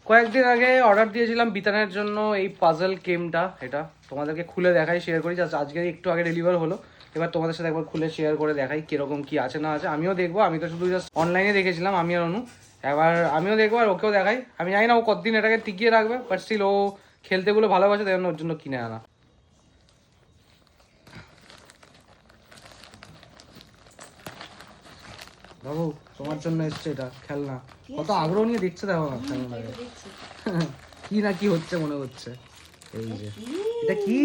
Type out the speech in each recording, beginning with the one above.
কয়েকদিন আগে অর্ডার দিয়েছিলাম বিতানের জন্য এই পাজল গেমটা। এটা তোমাদেরকে খুলে দেখাই, শেয়ার করি। জাস্ট আজকে একটু আগে ডেলিভার হলো, এবার তোমাদের সাথে একবার খুলে শেয়ার করে দেখাই কিরকম কি আছে না আছে। আমিও দেখবো, আমি তো শুধু জাস্ট অনলাইনে দেখেছিলাম আমি আর অনু। এবার আমিও দেখবো আর ওকেও দেখাই। আমি জানি না ও কতদিন এটাকে টিকিয়ে রাখবে, বাট স্টিল ও খেলতেগুলো ভালোবাসে, তাই জন্য ওর জন্য কিনে আনা। বাবু তোমার জন্য এসছে এটা খেলনা, কত আগ্রহ নিয়ে দেখছে দেখো না খেলনাটাকে। কি না কি হচ্ছে মনে হচ্ছে। এই যে এটা কি,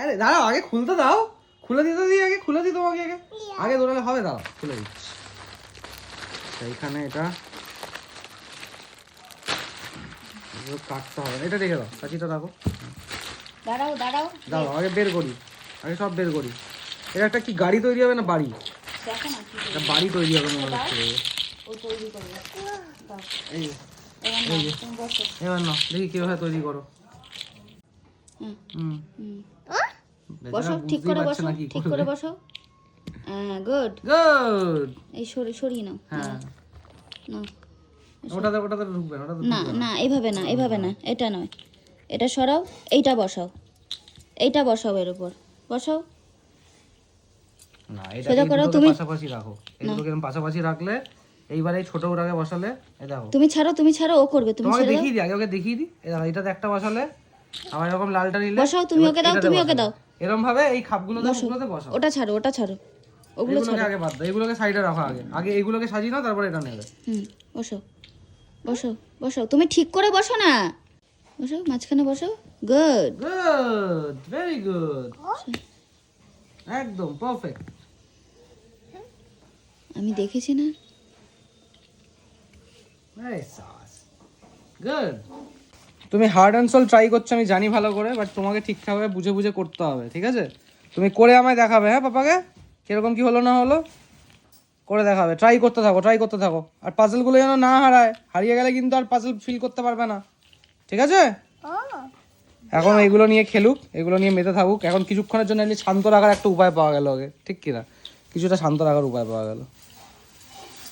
আরে দাঁড়াও আগে খুলতে দাও, খুলে দিতে দিই আগে, খুলে দিই তোমাকে আগে, আগে দৌড়ালে হবে, দাঁড়াও খুলে দিচ্ছি। এইখানে এটা কাটতে হবে, এটা দেখে দাও, কাঁচিটা রাখো। দাঁড়াও দাঁড়াও দাঁড়াও আগে বের করি, আগে সব বের করি। এটা একটা কি গাড়ি তৈরি হবে না বাড়ি? দেখো না একটা বাড়ি তৈরি হবে মনে হচ্ছে। ও তৈরি করবে। দাও এই যে এবার এই যে তুমি বসো। এবার না দেখি কিভাবে তৈরি করো। হুম হুম হুম বসো, ঠিক করে বসো, ঠিক করে বসো। হ্যাঁ গুড গুড। এই সরিয়ে নাও। হ্যাঁ নাও ওটাতে ঢুকবে না, ওটাতে না না এইভাবে না, এইভাবে না, এটা নয়, এটা সরাও, এইটা বসাও, এইটা বসাও, এর উপর বসাও। না এটা সোজা করো তুমি তুমি। পাশাপাশি রাখো, এগুলো কেন পাশাপাশি রাখলে এইবার এই ছোট ওটাকে বসালে এই দেখো। তুমি ছাড়ো, ও করবে, তুমি তোমাকে ছেড়ে দাও। দেখিয়ে দিই আগে, ওকে দেখিয়ে দিই। এই দেখো এটাতে একটা বসালে, আবার এরকম লালটা নিলে বসাও, তুমি এবার ওকে দাও, এটাতে তুমি ওকে বসাবে। দাও। এরকম ভাবে এই খাপগুলোতে ওগুলোতে বসাও। ওটা ছাড়ো, ওটা ছাড়ো, ওগুলো এগুলোকে ছাড়ো। আগে বাদ দাও, এগুলোকে সাইডে রাখো আগে, আগে এগুলোকে সাজিয়ে নাও, তারপর এটা নেবে। বসো বসো বসো, তুমি ঠিক করে বসো না, বসো মাঝখানে বসো। গুড গুড, ভেরি গুড, একদম পারফেক্ট। আমি দেখেছি না। গুড। তুমি হার্ড অ্যান্ড সোল ট্রাই করছো আমি জানি ভালো করে, বাট তোমাকে ঠিকঠাকভাবে বুঝে বুঝে করতে হবে, ঠিক আছে? তুমি করে আমায় দেখাবে, হ্যাঁ পাপাকে কিরকম কি হলো না হলো করে দেখাবে। ট্রাই করতে থাকো, আর পাজলগুলো যেন না হারায়, হারিয়ে গেলে কিন্তু আর পাজল ফিল করতে পারবে না, ঠিক আছে? এখন এইগুলো নিয়ে খেলুক, এগুলো নিয়ে মেতে থাকুক। এখন কিছুক্ষণের জন্য শান্ত রাখার একটা উপায় পাওয়া গেল ওকে, ঠিক কিনা? কিছুটা শান্ত রাখার উপায় পাওয়া গেল।